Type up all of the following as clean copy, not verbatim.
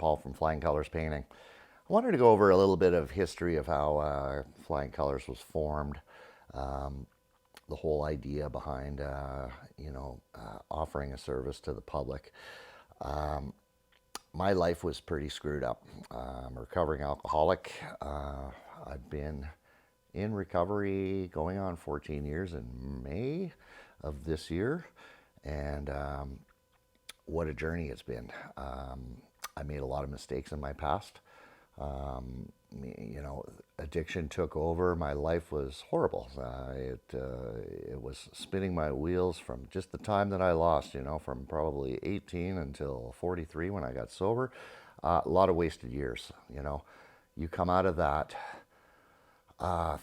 Paul from Flying Colors Painting. I wanted to go over a little bit of history of how Flying Colors was formed, um, the whole idea behind, offering a service to the public. My life was pretty screwed up. I'm a recovering alcoholic. I've been in recovery going on 14 years in May of this year. And what a journey it's been. I made a lot of mistakes in my past. Um, Addiction took over. My life was horrible. It was spinning my wheels from just the time that I lost. From probably 18 until 43 when I got sober. A lot of wasted years. You come out of that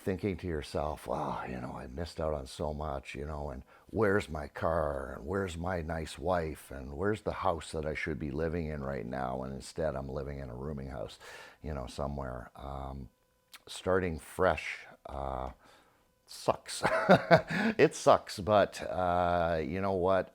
thinking to yourself, wow, I missed out on so much, and where's my car, and where's my nice wife, and where's the house that I should be living in right now, and instead I'm living in a rooming house, somewhere. Starting fresh sucks. It sucks, but you know what?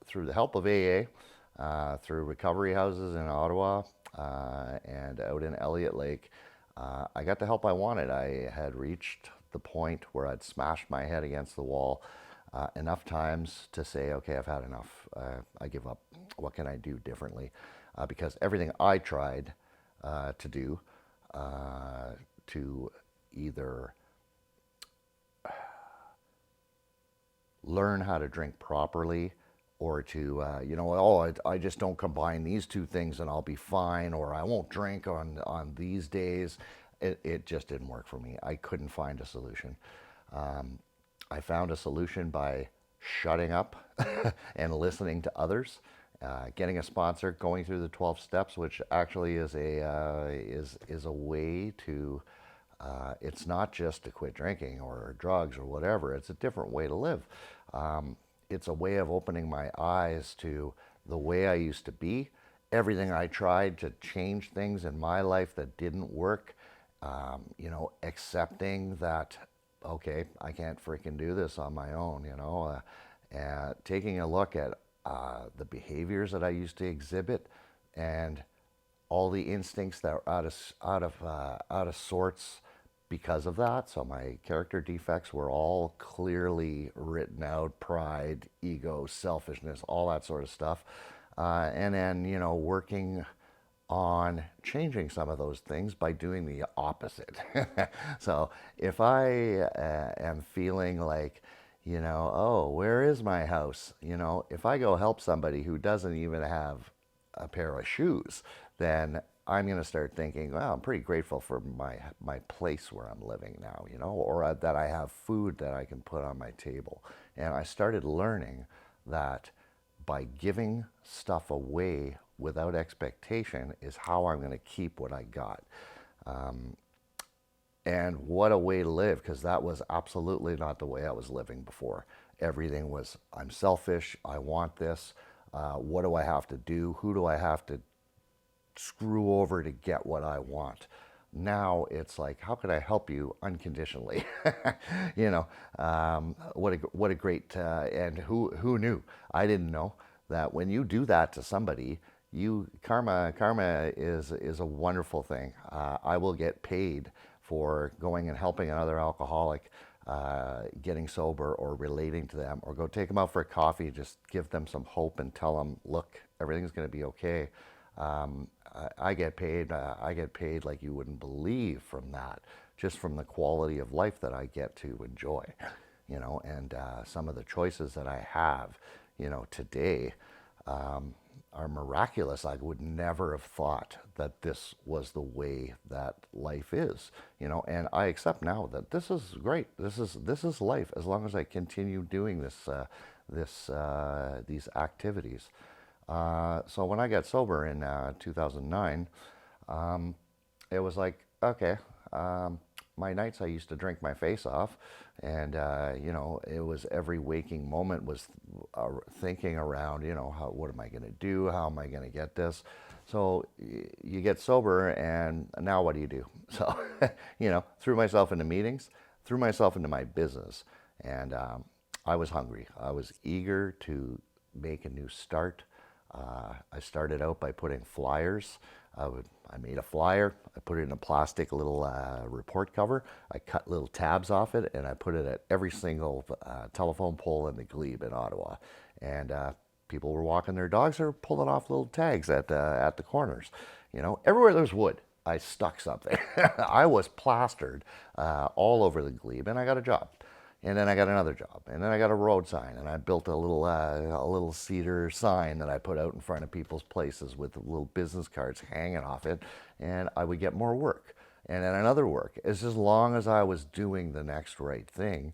Through the help of AA, through recovery houses in Ottawa and out in Elliott Lake, I got the help I wanted. I had reached the point where I'd smashed my head against the wall enough times to say, okay, I've had enough. I give up. What can I do differently? Because everything I tried to do to either learn how to drink properly or to, I just don't combine these two things and I'll be fine, or I won't drink on these days. It just didn't work for me. I couldn't find a solution. I found a solution by shutting up and listening to others, getting a sponsor, going through the 12 steps, which actually is a way to. It's not just to quit drinking or drugs or whatever. It's a different way to live. It's a way of opening my eyes to the way I used to be, everything I tried to change things in my life that didn't work, accepting that, okay, I can't freaking do this on my own, taking a look at the behaviors that I used to exhibit and all the instincts that are out of sorts because of that. So my character defects were all clearly written out: pride, ego, selfishness, all that sort of stuff. And then, working on changing some of those things by doing the opposite. So if I am feeling like, oh, where is my house? If I go help somebody who doesn't even have a pair of shoes, then I'm going to start thinking, well, I'm pretty grateful for my place where I'm living now, or that I have food that I can put on my table. And I started learning that by giving stuff away without expectation is how I'm going to keep what I got. And what a way to live, because that was absolutely not the way I was living before. Everything was, I'm selfish, I want this, what do I have to do, who do I have to screw over to get what I want. Now it's like, how can I help you unconditionally? What a great and who knew? I didn't know that when you do that to somebody, karma is a wonderful thing. I will get paid for going and helping another alcoholic getting sober, or relating to them, or go take them out for a coffee, just give them some hope and tell them, look, everything's going to be okay. I get paid. I get paid like you wouldn't believe from that, just from the quality of life that I get to enjoy, and some of the choices that I have, today are miraculous. I would never have thought that this was the way that life is, and I accept now that this is great. This is life as long as I continue doing these activities. So when I got sober in 2009, it was like, okay, my nights I used to drink my face off, and it was every waking moment was thinking around, what am I going to do? How am I going to get this? So you get sober, and now what do you do? So, threw myself into meetings, threw myself into my business, and I was hungry. I was eager to make a new start. I started out by putting flyers. I made a flyer. I put it in a plastic little report cover. I cut little tabs off it, and I put it at every single telephone pole in the glebe in Ottawa. And people were walking their dogs or pulling off little tags at the corners. You know, everywhere there's wood, I stuck something. I was plastered all over the glebe, and I got a job. And then I got another job, and then I got a road sign, and I built a little cedar sign that I put out in front of people's places with little business cards hanging off it, and I would get more work, and then another work. As long as I was doing the next right thing,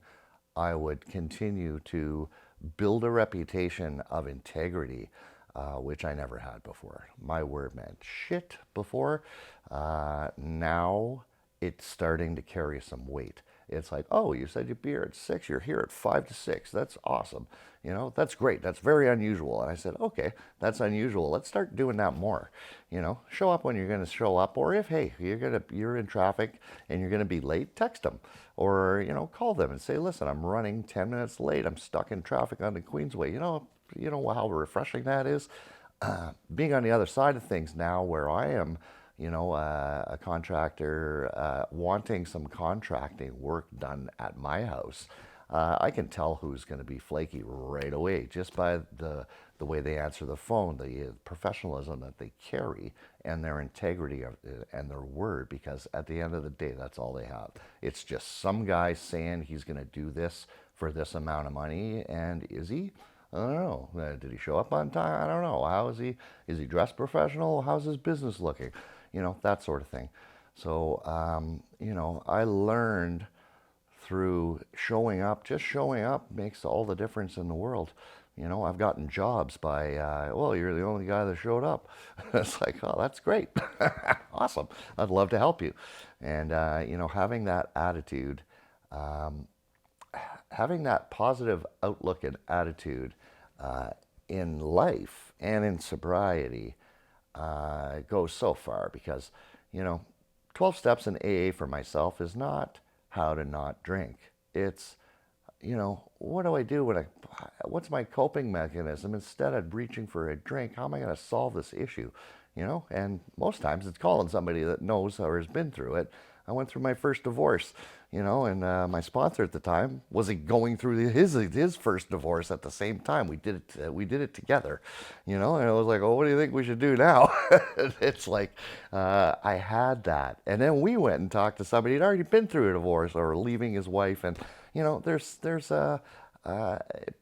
I would continue to build a reputation of integrity, which I never had before. My word meant shit before. Now it's starting to carry some weight. It's like, oh, you said you'd be here at 6, you're here at 5 to 6. That's awesome. You know, that's great. That's very unusual. And I said, okay, that's unusual. Let's start doing that more. You know, show up when you're going to show up. Or if, hey, you're in traffic and you're going to be late, text them. Or, you know, call them and say, listen, I'm running 10 minutes late. I'm stuck in traffic on the Queensway. You know how refreshing that is? Being on the other side of things now where I am, a contractor wanting some contracting work done at my house, I can tell who's going to be flaky right away just by the way they answer the phone, the professionalism that they carry, and their integrity and their word. Because at the end of the day, that's all they have. It's just some guy saying he's going to do this for this amount of money, and is he? I don't know. Did he show up on time? I don't know. How is he? Is he dressed professional? How's his business looking? That sort of thing. So, I learned through showing up. Just showing up makes all the difference in the world. I've gotten jobs by, well, you're the only guy that showed up. It's like, oh, that's great. Awesome. I'd love to help you. And, having that attitude, having that positive outlook and attitude in life and in sobriety goes so far because, 12 steps in AA for myself is not how to not drink. It's, what do I do what's my coping mechanism? Instead of reaching for a drink, how am I going to solve this issue? And most times it's calling somebody that knows or has been through it. I went through my first divorce, and my sponsor at the time was going through his first divorce at the same time. We did it together, and I was like, oh, what do you think we should do now? It's like I had that, and then we went and talked to somebody who'd already been through a divorce or leaving his wife, and there's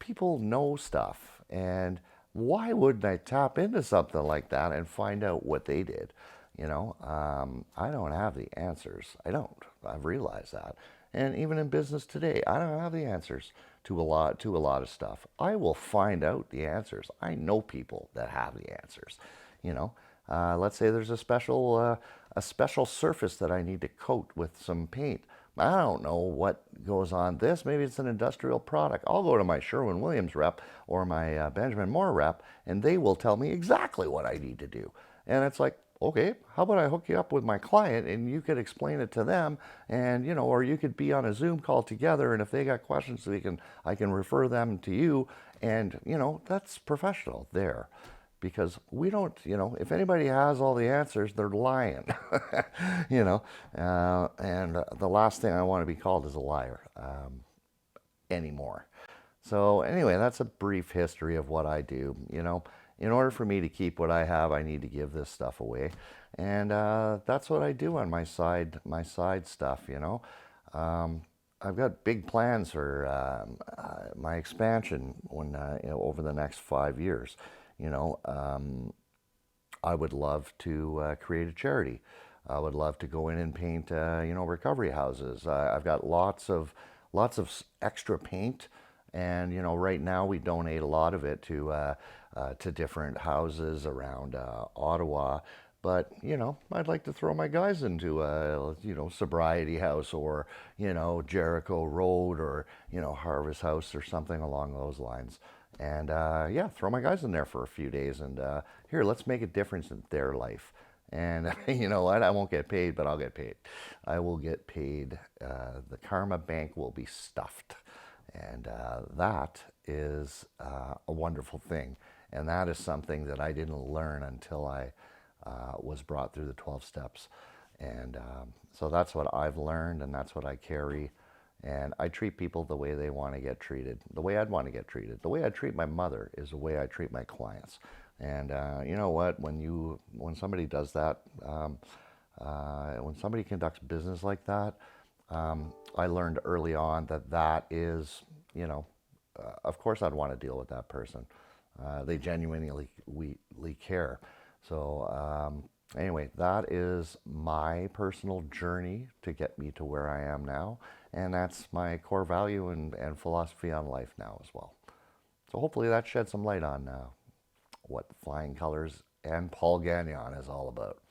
people know stuff, and why wouldn't I tap into something like that and find out what they did? I don't have the answers. I don't. I've realized that. And even in business today, I don't have the answers to a lot of stuff. I will find out the answers. I know people that have the answers. Let's say there's a special surface that I need to coat with some paint. I don't know what goes on this. Maybe it's an industrial product. I'll go to my Sherwin-Williams rep or my Benjamin Moore rep, and they will tell me exactly what I need to do. And it's like, okay, how about I hook you up with my client and you could explain it to them, and or you could be on a Zoom call together, and if they got questions, I can refer them to you, and that's professional there. Because we don't, if anybody has all the answers, they're lying, and the last thing I want to be called is a liar anymore. So anyway, that's a brief history of what I do. In order for me to keep what I have, I need to give this stuff away, and that's what I do on my side stuff. I've got big plans for my expansion over the next 5 years. You know, I would love to create a charity. I would love to go in and paint, recovery houses. I've got lots of extra paint, and right now we donate a lot of it to different houses around Ottawa. But I'd like to throw my guys into a sobriety house, or Jericho Road, or Harvest House, or something along those lines. And yeah, throw my guys in there for a few days, and here, let's make a difference in their life. And you know what? I won't get paid, but I'll get paid. I will get paid. The Karma Bank will be stuffed. And that is a wonderful thing. And that is something that I didn't learn until I was brought through the 12 steps. And so that's what I've learned, and that's what I carry. And I treat people the way they want to get treated, the way I'd want to get treated. The way I treat my mother is the way I treat my clients. And you know what? When somebody does that, when somebody conducts business like that, I learned early on that that is, of course I'd want to deal with that person. They genuinely care. So anyway, that is my personal journey to get me to where I am now. And that's my core value and philosophy on life now as well. So hopefully that sheds some light on what Flying Colors and Paul Gagnon is all about.